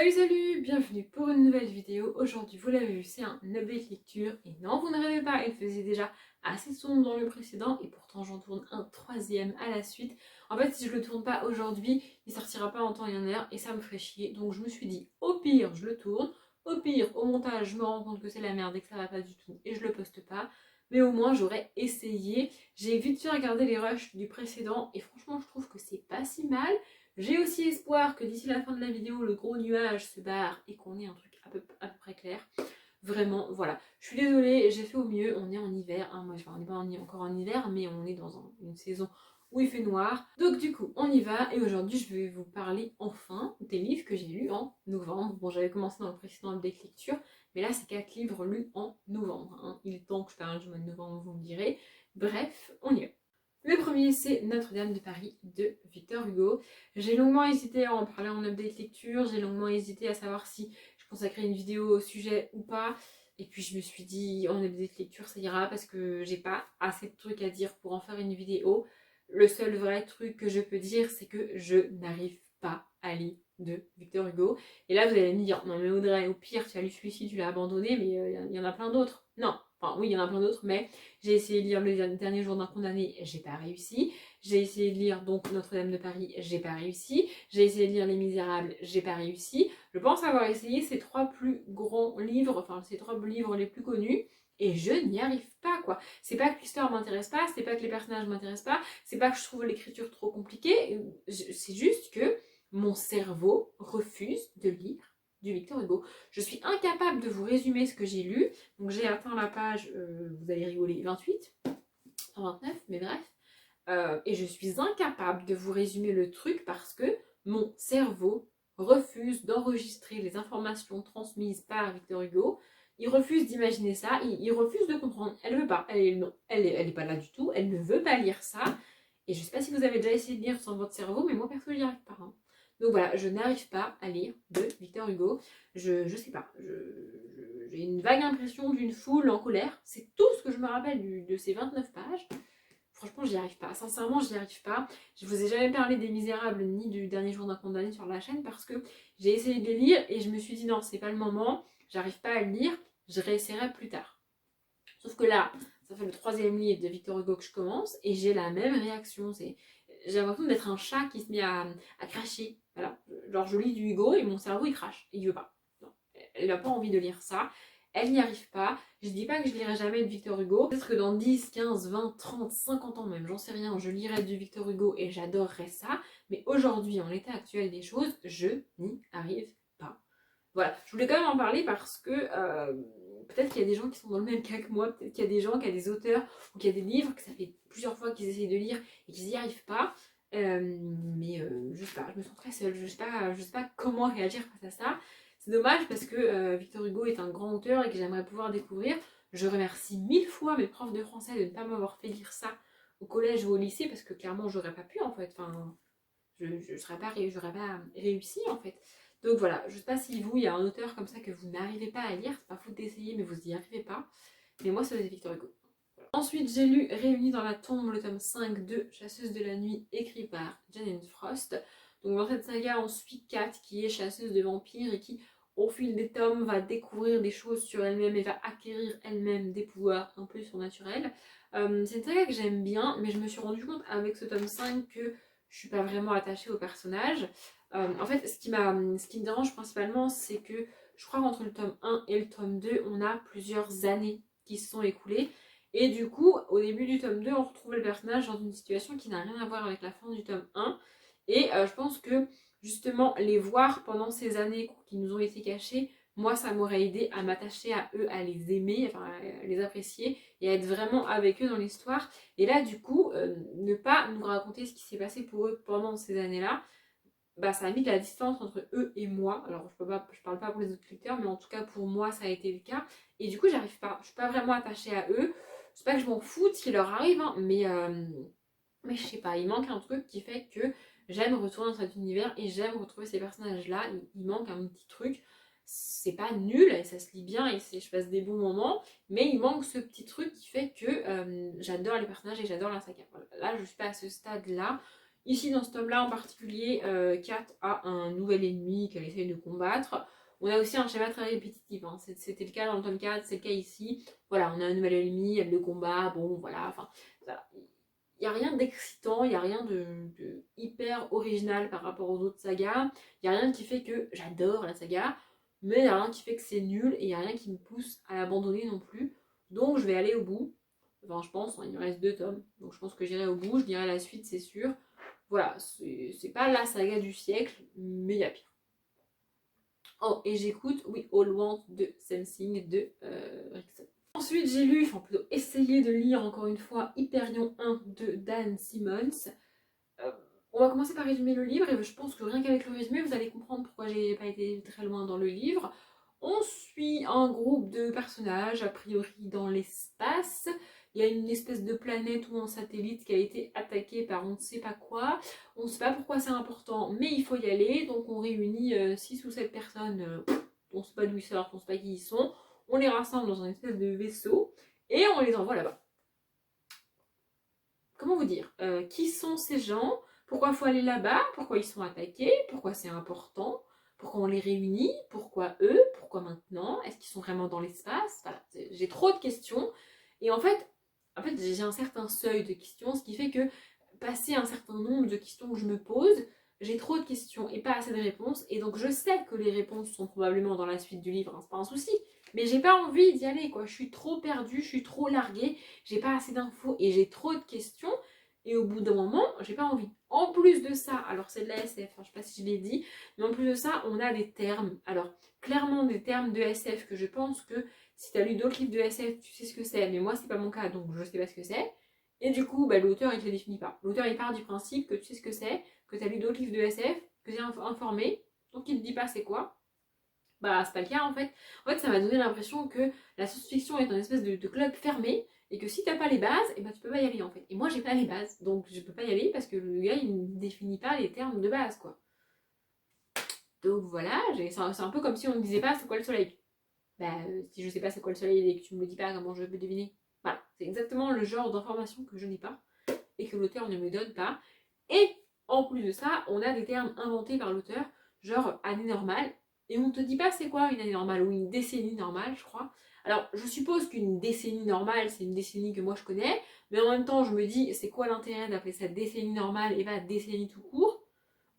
Salut, bienvenue pour une nouvelle vidéo. Aujourd'hui, vous l'avez vu, c'est un update lecture. Et non, vous ne rêvez pas, il faisait déjà assez sombre dans le précédent et pourtant j'en tourne un troisième à la suite. En fait, si je le tourne pas aujourd'hui, il sortira pas en temps et en heure et ça me ferait chier. Donc je me suis dit, au pire, je le tourne. Au pire, au montage, je me rends compte que c'est la merde et que ça va pas du tout et je le poste pas. Mais au moins, j'aurais essayé. J'ai vite fait regarder les rushs du précédent et franchement, je trouve que c'est pas si mal. J'ai aussi espoir que d'ici la fin de la vidéo, le gros nuage se barre et qu'on ait un truc à peu près clair. Vraiment, voilà. Je suis désolée, j'ai fait au mieux. On est en hiver. Hein, moi, on n'est pas encore en hiver, mais on est dans une saison où il fait noir. Donc du coup, on y va. Et aujourd'hui, je vais vous parler enfin des livres que j'ai lus en novembre. Bon, j'avais commencé dans le précédent update lecture, mais là, c'est 4 livres lus en novembre. Hein. Il est temps que je parle du mois de novembre, vous me direz. Bref, on y va. Le premier, c'est Notre-Dame de Paris de Victor Hugo. J'ai longuement hésité à en parler en update lecture, j'ai longuement hésité à savoir si je consacrais une vidéo au sujet ou pas. Et puis je me suis dit, en update lecture, ça ira parce que j'ai pas assez de trucs à dire pour en faire une vidéo. Le seul vrai truc que je peux dire, c'est que je n'arrive pas à lire de Victor Hugo. Et là, vous allez me dire, non mais Audrey, au pire, tu as lu celui-ci, tu l'as abandonné, mais il y en a plein d'autres. Non, enfin oui, il y en a plein d'autres, mais j'ai essayé de lire Le Dernier Jour d'un Condamné, j'ai pas réussi. J'ai essayé de lire donc Notre-Dame de Paris, j'ai pas réussi. J'ai essayé de lire Les Misérables, j'ai pas réussi. Je pense avoir essayé ces trois plus grands livres, enfin ces trois livres les plus connus, et je n'y arrive pas quoi. C'est pas que l'histoire m'intéresse pas, c'est pas que les personnages m'intéressent pas, c'est pas que je trouve l'écriture trop compliquée, c'est juste que mon cerveau refuse de lire du Victor Hugo. Je suis incapable de vous résumer ce que j'ai lu, donc j'ai atteint la page, vous allez rigoler, 28, 29, mais bref. Et je suis incapable de vous résumer le truc parce que mon cerveau refuse d'enregistrer les informations transmises par Victor Hugo. Il refuse d'imaginer ça, il refuse de comprendre. Elle veut pas, elle est pas là du tout, elle ne veut pas lire ça. Et je sais pas si vous avez déjà essayé de lire sans votre cerveau, mais moi perso j'y arrive pas. Hein. Donc voilà, je n'arrive pas à lire de Victor Hugo. Je sais pas, j'ai une vague impression d'une foule en colère. C'est tout ce que je me rappelle de ces 29 pages. Franchement, j'y arrive pas. Sincèrement, j'y arrive pas. Je vous ai jamais parlé des Misérables ni du Dernier Jour d'un Condamné sur la chaîne parce que j'ai essayé de les lire et je me suis dit non, c'est pas le moment. J'arrive pas à le lire. Je réessayerai plus tard. Sauf que là, ça fait le troisième livre de Victor Hugo que je commence et j'ai la même réaction. J'ai l'impression d'être un chat qui se met à cracher. Voilà. Genre, je lis du Hugo et mon cerveau il crache. Il veut pas. Non. Elle n'a pas envie de lire ça. Elle n'y arrive pas. Je dis pas que je lirai jamais de Victor Hugo. Peut-être que dans 10, 15, 20, 30, 50 ans même, j'en sais rien, je lirai du Victor Hugo et j'adorerais ça. Mais aujourd'hui, en l'état actuel des choses, je n'y arrive pas. Voilà, je voulais quand même en parler parce que peut-être qu'il y a des gens qui sont dans le même cas que moi, peut-être qu'il y a des gens, qu'il y a des auteurs ou qu'il y a des livres que ça fait plusieurs fois qu'ils essayent de lire et qu'ils n'y arrivent pas. Je sais pas, je me sens très seule, je sais pas comment réagir face à ça. C'est dommage parce que Victor Hugo est un grand auteur et que j'aimerais pouvoir découvrir. Je remercie 1000 fois mes profs de français de ne pas m'avoir fait lire ça au collège ou au lycée parce que clairement j'aurais pas pu en fait. Enfin, j'aurais pas réussi en fait. Donc voilà, je sais pas si vous, il y a un auteur comme ça que vous n'arrivez pas à lire, c'est pas faute d'essayer mais vous n'y arrivez pas. Mais moi c'est Victor Hugo. Voilà. Ensuite j'ai lu Réunis dans la tombe, le tome 5 de Chasseuse de la nuit, écrit par Jane Frost. Donc dans cette saga on suit Kat qui est chasseuse de vampires et qui au fil des tomes va découvrir des choses sur elle-même et va acquérir elle-même des pouvoirs un peu surnaturels. C'est une saga que j'aime bien, mais je me suis rendu compte avec ce tome 5 que je suis pas vraiment attachée au personnage. En fait, ce qui me dérange principalement, c'est que je crois qu'entre le tome 1 et le tome 2, on a plusieurs années qui se sont écoulées. Et du coup, au début du tome 2, on retrouve le personnage dans une situation qui n'a rien à voir avec la fin du tome 1. Et je pense que justement, les voir pendant ces années qui nous ont été cachées, moi, ça m'aurait aidé à m'attacher à eux, à les aimer, enfin, à les apprécier et à être vraiment avec eux dans l'histoire. Et là, du coup, ne pas nous raconter ce qui s'est passé pour eux pendant ces années-là, bah, ça a mis de la distance entre eux et moi. Alors, je parle pas pour les autres lecteurs, mais en tout cas, pour moi, ça a été le cas. Et du coup, j'arrive pas. Je suis pas vraiment attachée à eux. C'est pas que je m'en fous de ce qui leur arrive, hein, mais je sais pas, il manque un truc qui fait que j'aime retourner dans cet univers et j'aime retrouver ces personnages-là. Il manque un petit truc. C'est pas nul et ça se lit bien et je passe des bons moments, mais il manque ce petit truc qui fait que j'adore les personnages et j'adore la saga. Voilà. Là, je suis pas à ce stade-là. Ici, dans ce tome-là en particulier, Kat a un nouvel ennemi qu'elle essaye de combattre. On a aussi un schéma très répétitif, hein. C'était le cas dans le tome 4, c'est le cas ici. Voilà, on a un nouvel ennemi, elle le combat, bon voilà, enfin, il n'y a rien d'excitant, il n'y a rien de hyper original par rapport aux autres sagas. Il n'y a rien qui fait que j'adore la saga, mais il n'y a rien qui fait que c'est nul et il n'y a rien qui me pousse à l'abandonner non plus. Donc je vais aller au bout. Enfin, je pense, hein, il me reste 2 tomes, donc je pense que j'irai au bout, je lirai la suite, c'est sûr. Voilà, c'est pas la saga du siècle, mais il y a pire. Oh, et j'écoute We All Want de Something de Rickson. Ensuite, j'ai lu, enfin plutôt essayé de lire encore une fois Hyperion 1 de Dan Simmons. Euh, on va commencer par résumer le livre et je pense que rien qu'avec le résumé, vous allez comprendre pourquoi j'ai pas été très loin dans le livre. On suit un groupe de personnages, a priori dans l'espace. Il y a une espèce de planète ou un satellite qui a été attaqué par on ne sait pas quoi. On ne sait pas pourquoi c'est important, mais il faut y aller. Donc on réunit 6 ou 7 personnes, on ne sait pas d'où ils sortent, on ne sait pas qui ils sont. On les rassemble dans une espèce de vaisseau et on les envoie là-bas. Comment vous dire, qui sont ces gens, pourquoi il faut aller là-bas, pourquoi ils sont attaqués, pourquoi c'est important, pourquoi on les réunit, pourquoi eux, pourquoi maintenant, est-ce qu'ils sont vraiment dans l'espace, voilà, j'ai trop de questions et en fait j'ai un certain seuil de questions, ce qui fait que passer un certain nombre de questions que je me pose, j'ai trop de questions et pas assez de réponses et donc je sais que les réponses sont probablement dans la suite du livre, hein, c'est pas un souci, mais j'ai pas envie d'y aller quoi, je suis trop perdue, je suis trop larguée, j'ai pas assez d'infos et j'ai trop de questions et au bout d'un moment j'ai pas envie. En plus de ça, alors c'est de la SF, hein, je sais pas si je l'ai dit, mais en plus de ça on a des termes, alors clairement des termes de SF que je pense que si tu as lu d'autres livres de SF tu sais ce que c'est, mais moi c'est pas mon cas donc je sais pas ce que c'est. Et du coup, l'auteur, il te le définit pas. L'auteur, il part du principe que tu sais ce que c'est, que tu as lu d'autres livres de SF, que tu es informé, donc il te dit pas c'est quoi. Bah, c'est pas le cas en fait. En fait, ça m'a donné l'impression que la science-fiction est une espèce de club fermé et que si t'as pas les bases, et ben tu peux pas y aller en fait. Et moi, j'ai pas les bases, donc je peux pas y aller parce que le gars, il ne définit pas les termes de base quoi. Donc voilà, c'est un peu comme si on ne disait pas c'est quoi le soleil. Bah, si je sais pas c'est quoi le soleil et que tu me le dis pas, comment je peux deviner. Voilà, c'est exactement le genre d'information que je n'ai pas et que l'auteur ne me donne pas. Et en plus de ça, on a des termes inventés par l'auteur, genre année normale, et on ne te dit pas c'est quoi une année normale ou une décennie normale, je crois. Alors, je suppose qu'une décennie normale, c'est une décennie que moi je connais, mais en même temps, je me dis, c'est quoi l'intérêt d'appeler ça décennie normale et pas décennie tout court,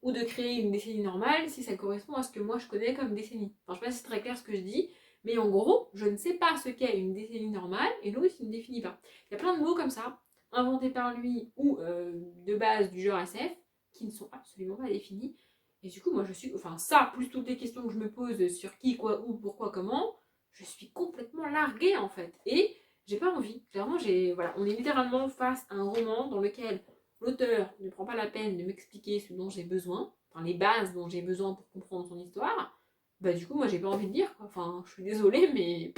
ou de créer une décennie normale si ça correspond à ce que moi je connais comme décennie. Enfin, je sais pas si c'est très clair ce que je dis, mais en gros, je ne sais pas ce qu'est une décennie normale et l'autre il ne définit pas. Il y a plein de mots comme ça, inventés par lui ou de base du genre SF, qui ne sont absolument pas définis. Et du coup, moi je suis, enfin ça, plus toutes les questions que je me pose sur qui, quoi, où, pourquoi, comment, je suis complètement larguée en fait. Et j'ai pas envie. Clairement, voilà, on est littéralement face à un roman dans lequel l'auteur ne prend pas la peine de m'expliquer ce dont j'ai besoin, enfin les bases dont j'ai besoin pour comprendre son histoire. Bah du coup, moi j'ai pas envie de lire quoi. Enfin, je suis désolée, mais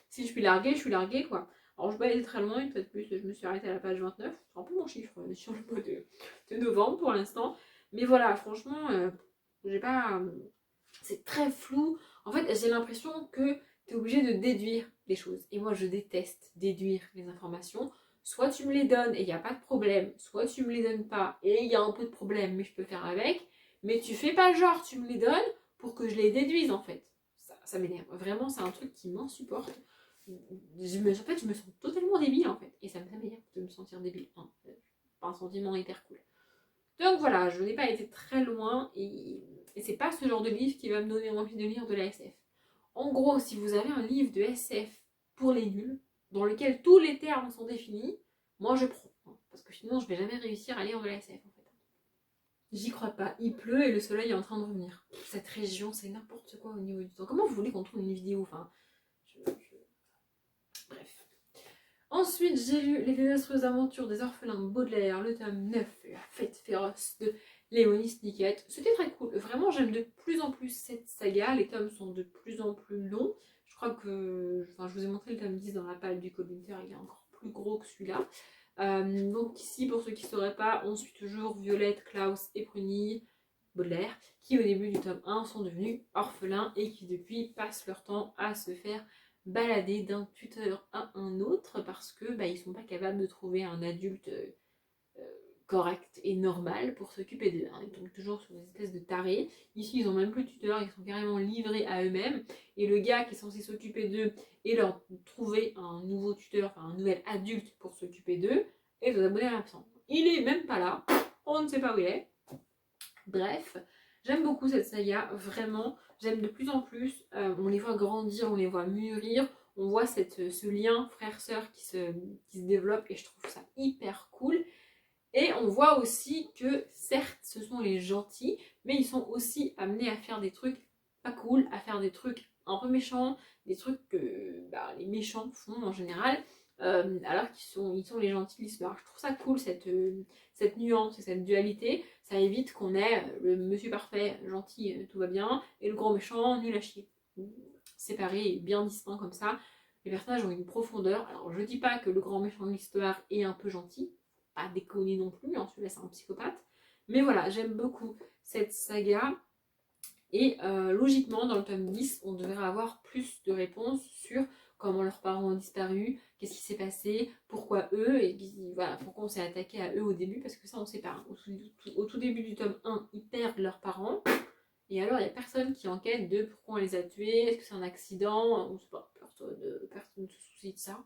si je suis larguée quoi. Alors je vais pas aller très loin, une fois de plus, je me suis arrêtée à la page 29, c'est un peu mon chiffre sur le mois de novembre pour l'instant. Mais voilà, franchement, j'ai pas. C'est très flou. En fait, j'ai l'impression que tu es obligé de déduire les choses. Et moi, je déteste déduire les informations. Soit tu me les donnes et il n'y a pas de problème, soit tu me les donnes pas et il y a un peu de problème, mais je peux faire avec. Mais tu fais pas genre, tu me les donnes pour que je les déduise en fait. Ça m'énerve. Vraiment, c'est un truc qui m'insupporte. En fait, je me sens totalement débile en fait. Et ça m'énerve de me sentir débile. Hein. C'est pas un sentiment hyper cool. Donc voilà, je n'ai pas été très loin et c'est pas ce genre de livre qui va me donner envie de lire de la SF. En gros, si vous avez un livre de SF pour les nuls, dans lequel tous les termes sont définis, moi je prends. Hein, parce que sinon, je vais jamais réussir à lire de la SF en fait. J'y crois pas, il pleut et le soleil est en train de revenir. Cette région, c'est n'importe quoi au niveau du temps. Comment vous voulez qu'on tourne une vidéo? Enfin, bref. Ensuite, j'ai lu Les désastreuses aventures des orphelins de Baudelaire, le tome 9, La fête féroce de Léonie Snicket. C'était très cool. Vraiment, j'aime de plus en plus cette saga. Les tomes sont de plus en plus longs. Je crois que... Enfin, je vous ai montré le tome 10 dans la palle du Colinter. Il est encore plus gros que celui-là. Donc ici, pour ceux qui ne sauraient pas, on suit toujours Violette, Klaus et Prunille Baudelaire, qui au début du tome 1 sont devenus orphelins et qui depuis passent leur temps à se faire balader d'un tuteur à un autre parce que ils sont pas capables de trouver un adulte corrects et normales pour s'occuper d'eux. Hein. Ils tombent toujours sur des espèces de tarés. Ici, ils ont même plus de tuteur, ils sont carrément livrés à eux-mêmes. Et le gars qui est censé s'occuper d'eux et leur trouver un nouveau tuteur, enfin un nouvel adulte pour s'occuper d'eux, est aux abonnés absents. Il est même pas là, on ne sait pas où il est. Bref, j'aime beaucoup cette saga, vraiment. J'aime de plus en plus. On les voit grandir, on les voit mûrir. On voit ce lien frère-sœur qui se développe et je trouve ça hyper cool. Et on voit aussi que certes ce sont les gentils, mais ils sont aussi amenés à faire des trucs pas cool, à faire des trucs un peu méchants, des trucs que les méchants font en général, alors ils sont les gentils de l'histoire. Je trouve ça cool cette nuance et cette dualité. Ça évite qu'on ait le monsieur parfait, gentil, tout va bien, et le grand méchant, nul à chier. Séparés et bien distincts comme ça. Les personnages ont une profondeur. Alors je dis pas que le grand méchant de l'histoire est un peu gentil, pas déconner non plus, hein, celui-là c'est un psychopathe. Mais voilà, j'aime beaucoup cette saga. Et logiquement, dans le tome 10, on devrait avoir plus de réponses sur comment leurs parents ont disparu, qu'est-ce qui s'est passé, pourquoi eux, et voilà, pourquoi on s'est attaqué à eux au début, parce que ça on sait pas. Au tout début du tome 1, ils perdent leurs parents, et alors il n'y a personne qui enquête de pourquoi on les a tués, est-ce que c'est un accident, on ne sait pas, personne ne se soucie de ça.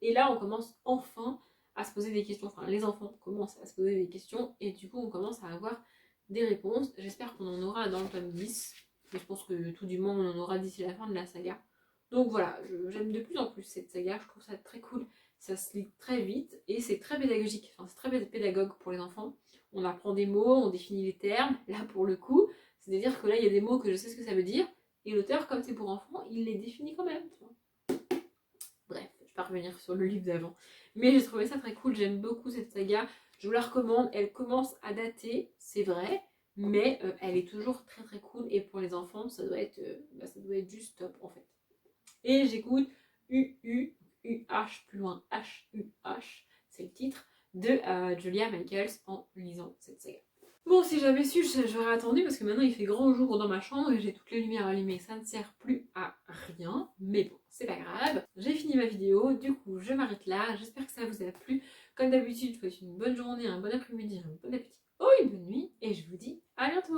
Et là on commence enfin à se poser des questions, enfin les enfants commencent à se poser des questions, et du coup on commence à avoir des réponses. J'espère qu'on en aura dans le tome 10, mais je pense que tout du moins on en aura d'ici la fin de la saga. Donc voilà, j'aime de plus en plus cette saga, je trouve ça très cool, ça se lit très vite et c'est très pédagogique, enfin c'est très pédagogue pour les enfants. On apprend des mots, on définit les termes, là pour le coup, c'est-à-dire que là il y a des mots que je sais ce que ça veut dire, et l'auteur, comme c'est pour enfants, il les définit quand même. Bref, je vais pas revenir sur le livre d'avant. Mais j'ai trouvé ça très cool, j'aime beaucoup cette saga. Je vous la recommande, elle commence à dater, c'est vrai, mais elle est toujours très très cool. Et pour les enfants, ça doit être juste top en fait. Et j'écoute UH, plus loin HUH, c'est le titre, de Julia Michaels en lisant cette saga. Bon, si j'avais su, j'aurais attendu parce que maintenant il fait grand jour dans ma chambre et j'ai toutes les lumières allumées. Ça ne sert plus à rien, mais bon, c'est pas grave. J'ai fini ma vidéo, du coup je m'arrête là. J'espère que ça vous a plu. Comme d'habitude, je vous souhaite une bonne journée, un bon après-midi, un bon appétit ou une bonne nuit et je vous dis à bientôt.